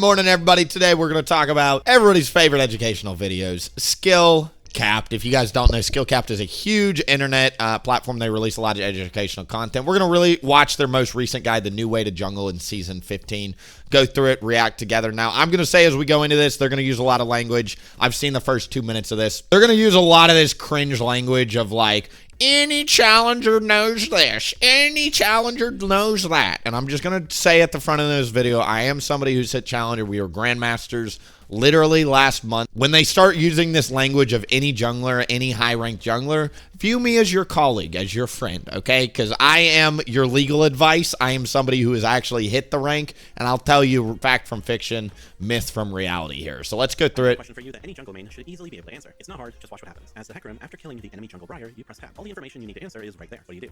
morning, everybody. Today we're going to talk about everybody's favorite educational videos, SkillCapped. If you guys don't know, SkillCapped is a huge internet platform. They release a lot of educational content. We're going to really watch their most recent guide, The New Way to Jungle in Season 15. Go through it, react together. Now, I'm going to say as we go into this, they're going to use a lot of language. I've seen the first 2 minutes of this. They're going to use a lot of this cringe language of like, any challenger knows this. Any challenger knows that. And I'm just going to say at the front of this video, I am somebody who's hit challenger. We were grandmasters literally last month. When they start using this language of any jungler, any high-ranked jungler, view me as your colleague, as your friend, okay? Because I am your legal advice. I am somebody who has actually hit the rank, and I'll tell you fact from fiction, myth from reality here. So let's go through it. Question for you that any jungle main should easily be able to answer. It's not hard, just watch what happens. As the Hecarim, after killing the enemy jungle Briar, you press tab. All the information you need to answer is right there. What do you do?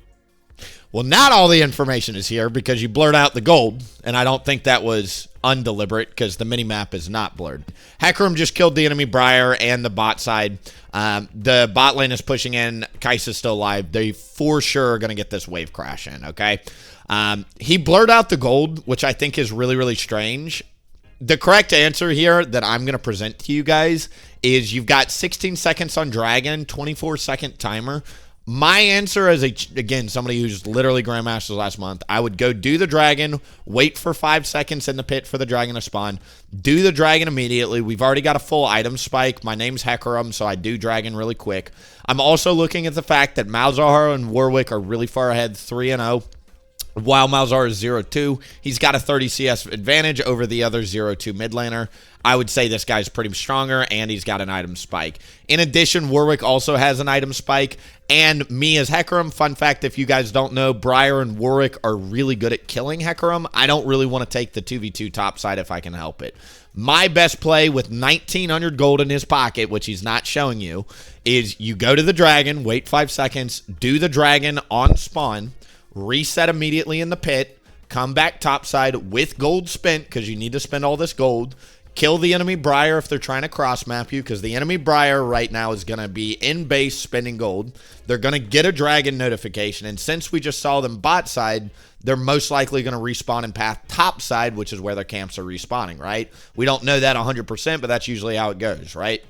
Well, not all the information is here because you blurred out the gold, and I don't think that was undeliberate because the mini-map is not blurred. Hecarim just killed the enemy Briar and the bot side. The bot lane is pushing in. Kai'Sa's still alive. They for sure are going to get this wave crash in, okay? He blurred out the gold, which I think is really, really strange. The correct answer here that I'm going to present to you guys is you've got 16 seconds on Dragon, 24-second timer. My answer as, again, somebody who's literally Grandmasters last month, I would go do the Dragon, wait for 5 seconds in the pit for the Dragon to spawn, do the Dragon immediately. We've already got a full item spike. My name's Hecarim, so I do Dragon really quick. I'm also looking at the fact that Malzahar and Warwick are really far ahead, 3-0. While Malzahar is 0-2, he's got a 30 CS advantage over the other 0-2 mid laner. I would say this guy's pretty stronger, and he's got an item spike. In addition, Warwick also has an item spike, and me as Hecarim, fun fact, if you guys don't know, Briar and Warwick are really good at killing Hecarim. I don't really want to take the 2v2 top side if I can help it. My best play with 1,900 gold in his pocket, which he's not showing you, is you go to the Dragon, wait 5 seconds, do the Dragon on spawn, reset immediately in the pit, come back topside with gold spent because you need to spend all this gold, kill the enemy Briar if they're trying to cross map you because the enemy Briar right now is going to be in base spending gold. They're going to get a Dragon notification, and since we just saw them bot side, they're most likely going to respawn in path topside, which is where their camps are respawning, right? We don't know that 100%, but that's usually how it goes, right?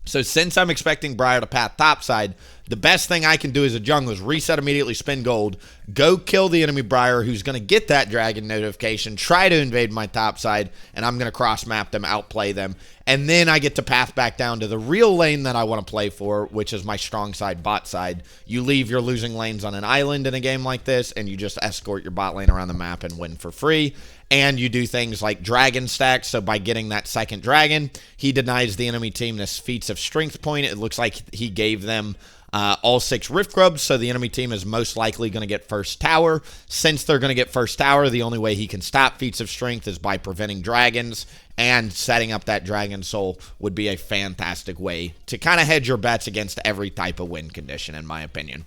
So since I'm expecting Briar to path topside, the best thing I can do as a jungler is reset immediately, spend gold, go kill the enemy Briar who's going to get that Dragon notification, try to invade my topside, and I'm going to cross map them, outplay them, and then I get to path back down to the real lane that I want to play for, which is my strong side, bot side. You leave your losing lanes on an island in a game like this, and you just escort your bot lane around the map and win for free. And you do things like Dragon stacks, so by getting that second Dragon, he denies the enemy team this feats of strength point. It looks like he gave them all 6 Rift Grubs, so the enemy team is most likely going to get first tower. Since they're going to get first tower, the only way he can stop feats of strength is by preventing dragons, and setting up that Dragon Soul would be a fantastic way to kind of hedge your bets against every type of win condition, in my opinion.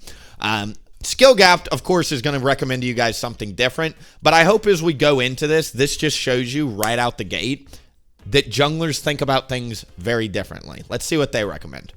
SkillCapped, of course, is going to recommend to you guys something different, but I hope as we go into this, this just shows you right out the gate that junglers think about things very differently. Let's see what they recommend.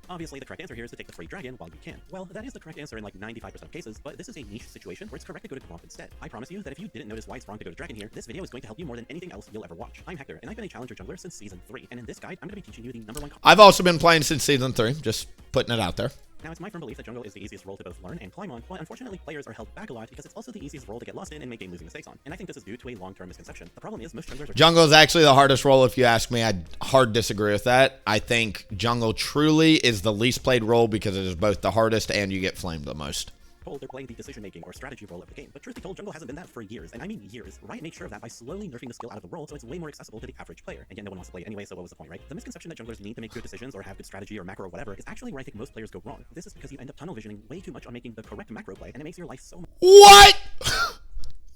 Obviously, the correct answer here is to take the free Dragon while you can. Well, that is the correct answer in like 95% of cases, but this is a niche situation where it's correct to go to Gromp instead. I promise you that if you didn't notice why it's wrong to go to Dragon here, this video is going to help you more than anything else you'll ever watch. I'm Hector, and I've been a Challenger jungler since Season 3, and in this guide, I'm going to be teaching you the #1... I've also been playing since Season 3, just putting it out there. Now, it's my firm belief that jungle is the easiest role to both learn and climb on, but unfortunately, players are held back a lot because it's also the easiest role to get lost in and make game-losing mistakes on. And I think this is due to a long-term misconception. The problem is most junglers are... Jungle is actually the hardest role, if you ask me. I'd hard disagree with that. I think jungle truly is the least played role because it is both the hardest and you get flamed the most. They're playing the decision-making or strategy role of the game, but truth be told, jungle hasn't been that for years, and I mean years. Riot made sure of that by slowly nerfing the skill out of the role so it's way more accessible to the average player, and yet no one wants to play it anyway, so what was the point, right? The misconception that junglers need to make good decisions or have good strategy or macro or whatever is actually where I think most players go wrong. This is because you end up tunnel visioning way too much on making the correct macro play, and it makes your life so... What?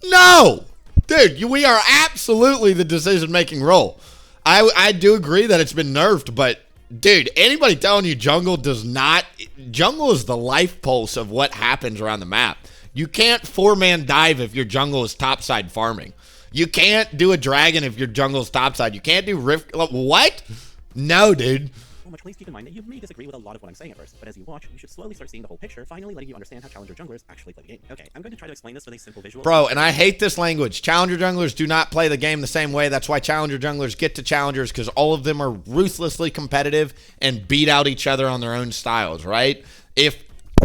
No! Dude, we are absolutely the decision-making role. I do agree that it's been nerfed, but... Dude, anybody telling you jungle does not... Jungle is the life pulse of what happens around the map. You can't 4-man dive if your jungle is topside farming. You can't do a dragon if your jungle is topside. You can't do rift... What? No, dude. much, please keep in mind that you may disagree with a lot of what I'm saying at first, but as you watch, you should slowly start seeing the whole picture, finally letting you understand how challenger junglers actually play the game. Okay, I'm going to try to explain this with a simple visual. Bro, and I hate this language. Challenger junglers do not play the game the same way. That's why challenger junglers get to challengers, because all of them are ruthlessly competitive and beat out each other on their own styles, right? If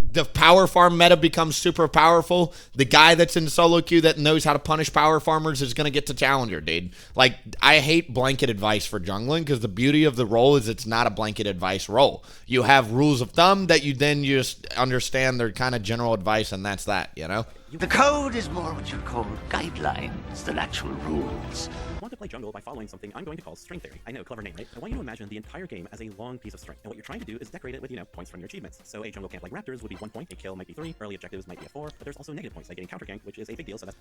the power farm meta becomes super powerful, the guy that's in solo queue that knows how to punish power farmers is going to get to challenger, dude. Like, I hate blanket advice for jungling, because the beauty of the role is it's not a blanket advice role. You have rules of thumb that you then just understand. They're kind of general advice, and that's that, you know? The code is more what you call guidelines than actual rules. I want to play jungle by following something I'm going to call string theory. I know, clever name, right? I want you to imagine the entire game as a long piece of string. And what you're trying to do is decorate it with, points from your achievements. So a jungle camp like Raptors would be 1 point, a kill might be 3, early objectives might be a 4, but there's also negative points like getting counter ganked, which is a big deal, so that's...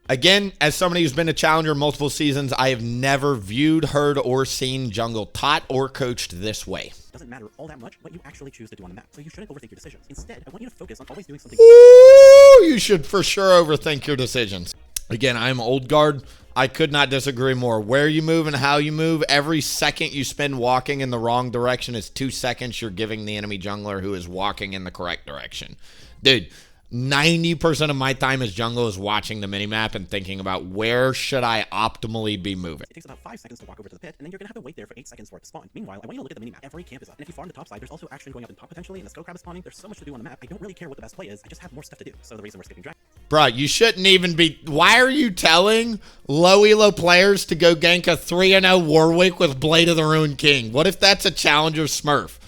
Again, as somebody who's been a challenger multiple seasons, I have never viewed, heard, or seen jungle taught or coached this way. Doesn't matter all that much what you actually choose to do on the map, so you shouldn't overthink your decisions. Instead, I want you to focus on always doing something... Ooh, you should for sure overthink your decisions. Again, I'm old guard. I could not disagree more. Where you move and how you move, every second you spend walking in the wrong direction is 2 seconds you're giving the enemy jungler who is walking in the correct direction. Dude, 90% of my time as jungle is watching the minimap and thinking about where should I optimally be moving. It takes about 5 seconds to walk over to the pit, and then you're gonna have to wait there for 8 seconds for it to spawn. Meanwhile, I want you to look at the minimap. Every camp is up, and if you farm the top side, there's also action going up in top potentially, and the SkillCapped is spawning. There's so much to do on the map. I don't really care what the best play is. I just have more stuff to do. So the reason we're skipping dragon... Bruh, you shouldn't even be... Why are you telling low elo players to go gank a 3-0 Warwick with Blade of the Ruined King? What if that's a challenger smurf?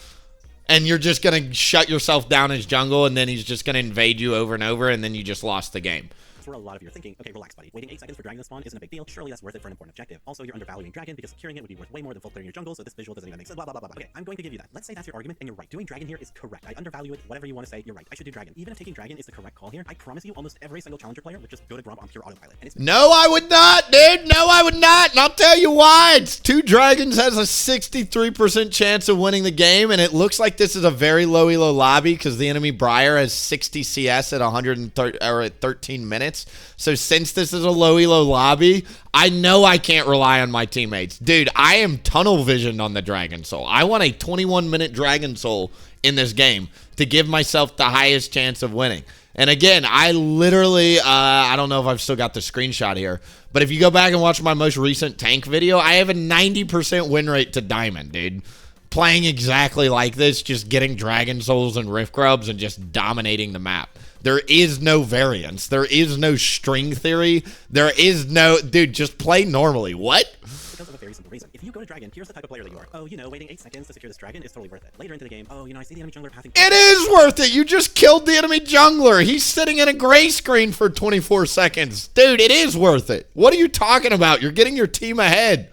And you're just going to shut yourself down as jungle, and then he's just going to invade you over and over, and then you just lost the game. That's where a lot of you are thinking, okay, relax, buddy. Waiting 8 seconds for dragon to spawn isn't a big deal. Surely that's worth it for an important objective. Also, you're undervaluing dragon because securing it would be worth way more than full clearing your jungle, so this visual doesn't even make sense. Blah, blah, blah, blah. Okay, I'm going to give you that. Let's say that's your argument, and you're right. Doing dragon here is correct. I undervalue it. Whatever you want to say, you're right. I should do dragon. Even if taking dragon is the correct call here, I promise you almost every single challenger player would just go to Grump on pure autopilot. And it's... No, I would not, dude. No, I would not. And I'll tell you why. It's 2 dragons has a 63% chance of winning the game, and it looks like this is a very low elo lobby because the enemy Briar has 60 CS at 13 minutes. So since this is a low elo lobby, I know I can't rely on my teammates. Dude, I am tunnel visioned on the Dragon Soul. I want a 21-minute Dragon Soul in this game to give myself the highest chance of winning. And again, I literally, I don't know if I've still got the screenshot here, but if you go back and watch my most recent tank video, I have a 90% win rate to Diamond, dude. Playing exactly like this, just getting Dragon Souls and Rift Grubs and just dominating the map. There is no variance. There is no string theory. There is no... Dude, just play normally. What? Because of a very simple reason. If you go to dragon, here's the type of player that you are. Oh, waiting 8 seconds to secure this dragon is totally worth it. Later into the game, oh, I see the enemy jungler pathing... It is worth it. You just killed the enemy jungler. He's sitting in a gray screen for 24 seconds. Dude, it is worth it. What are you talking about? You're getting your team ahead.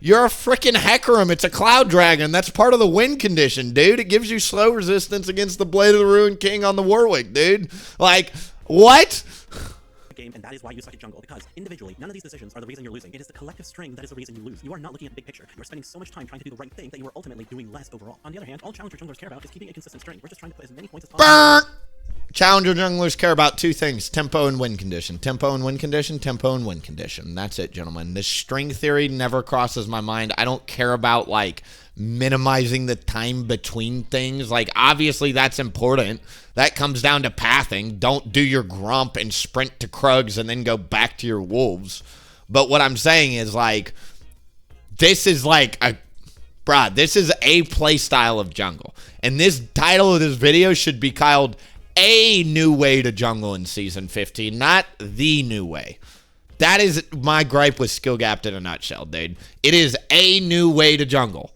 You're a freaking Hecarim. It's a cloud dragon. That's part of the win condition, dude. It gives you slow resistance against the Blade of the Ruined King on the Warwick, dude. Like, what? Game, and that is why you suck at jungle, because individually, none of these decisions are the reason you're losing. It is the collective string that is the reason you lose. You are not looking at the big picture. You're spending so much time trying to do the right thing that you are ultimately doing less overall. On the other hand, all challenger junglers care about is keeping a consistent string. We're just trying to put as many points as possible. Challenger junglers care about 2 things: tempo and win condition. Tempo and win condition, tempo and win condition. That's it, gentlemen. This string theory never crosses my mind. I don't care about, like, minimizing the time between things. Like, obviously that's important. That comes down to pathing. Don't do your grump and sprint to Krugs and then go back to your wolves. But what I'm saying is, like, this is like a... Bruh, this is a play style of jungle. And this title of this video should be called A New Way to Jungle in Season 15, not The New Way. That is my gripe with SkillCapped in a nutshell, dude. It is a new way to jungle.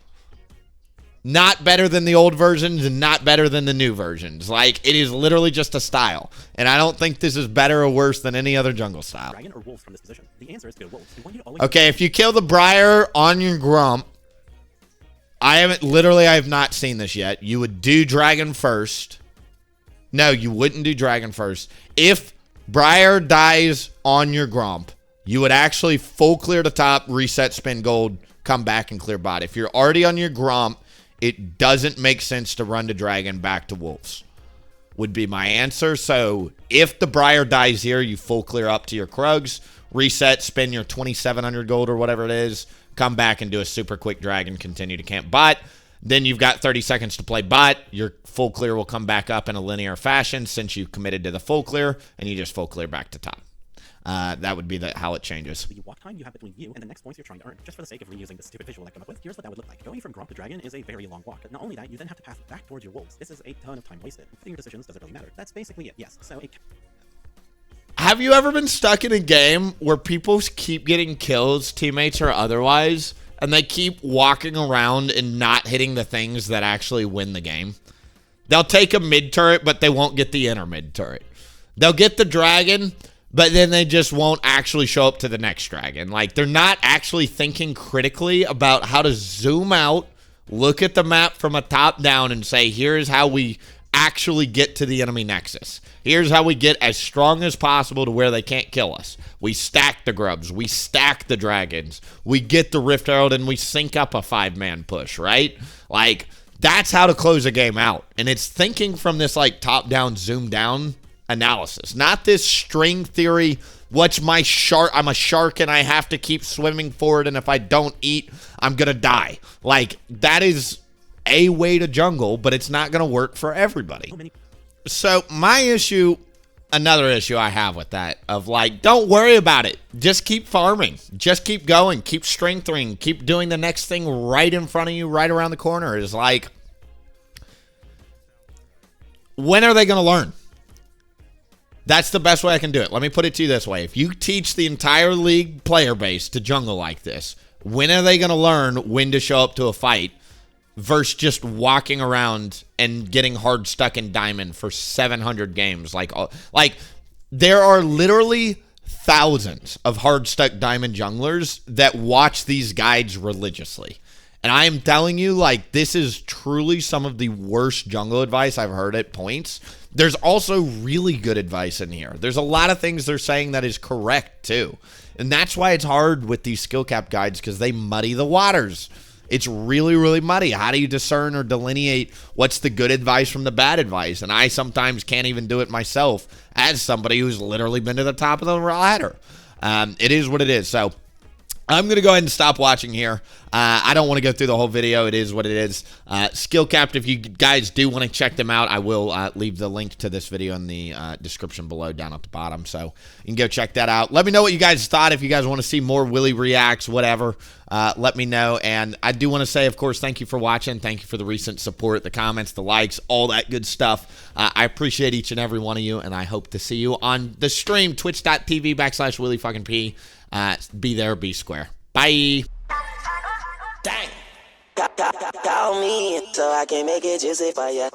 Not better than the old versions and not better than the new versions. Like, it is literally just a style. And I don't think this is better or worse than any other jungle style. Dragon or wolves from this position? The answer is go wolves. We want you to always... Okay, if you kill the Briar on your grump, I have not seen this yet. You would do dragon first. No, you wouldn't do dragon first. If Briar dies on your grump, you would actually full clear the top, reset, spin gold, come back and clear bot. If you're already on your grump, it doesn't make sense to run to dragon back to wolves, would be my answer. So if the Briar dies here, you full clear up to your Krugs, reset, spend your 2,700 gold or whatever it is, come back and do a super quick dragon, continue to camp bot. Then you've got 30 seconds to play bot. Your full clear will come back up in a linear fashion since you committed to the full clear, and you just full clear back to top. That would be how it changes. The walk time you have between you and the next points you're trying to earn. Just for the sake of reusing the stupid visual I come up with, here's what that would look like. Going from Gromp to Dragon is a very long walk. Not only that, you then have to path back towards your wolves. This is a ton of time wasted. Fitting your decisions doesn't really matter. That's basically it, yes. So Have you ever been stuck in a game where people keep getting kills, teammates or otherwise, and they keep walking around and not hitting the things that actually win the game? They'll take a mid turret, but they won't get the inner mid turret. They'll get the dragon, but then they just won't actually show up to the next dragon. Like, they're not actually thinking critically about how to zoom out, look at the map from a top down and say, here's how we actually get to the enemy nexus. Here's how we get as strong as possible to where they can't kill us. We stack the grubs. We stack the dragons. We get the Rift Herald and we sync up a 5-man push, right? Like, that's how to close a game out. And it's thinking from this, like, top-down, zoom-down analysis. Not this string theory, what's my shark? I'm a shark and I have to keep swimming forward, and if I don't eat, I'm going to die. Like, that is a way to jungle, but it's not going to work for everybody. So my issue, another issue I have with that, of like, don't worry about it. Just keep farming. Just keep going. Keep strengthening. Keep doing the next thing right in front of you, right around the corner. Is like, when are they going to learn? That's the best way I can do it. Let me put it to you this way. If you teach the entire league player base to jungle like this, when are they going to learn when to show up to a fight versus just walking around and getting hard stuck in diamond for 700 games? Like there are literally thousands of hard stuck diamond junglers that watch these guides religiously. And I am telling you, like, this is truly some of the worst jungle advice I've heard at points. There's also really good advice in here. There's a lot of things they're saying that is correct, too. And that's why it's hard with these skill cap guides, because they muddy the waters. It's really, really muddy. How do you discern or delineate what's the good advice from the bad advice? And I sometimes can't even do it myself as somebody who's literally been to the top of the ladder. It is what it is. So I'm going to go ahead and stop watching here. I don't want to go through the whole video. It is what it is. SkillCapped, if you guys do want to check them out, I will leave the link to this video in the description below down at the bottom. So you can go check that out. Let me know what you guys thought. If you guys want to see more Willie reacts, whatever, let me know. And I do want to say, of course, thank you for watching. Thank you for the recent support, the comments, the likes, all that good stuff. I appreciate each and every one of you, and I hope to see you on the stream, twitch.tv/WillieP. Be there, be square. Bye. Dang. Call me so I can make it juicy for ya.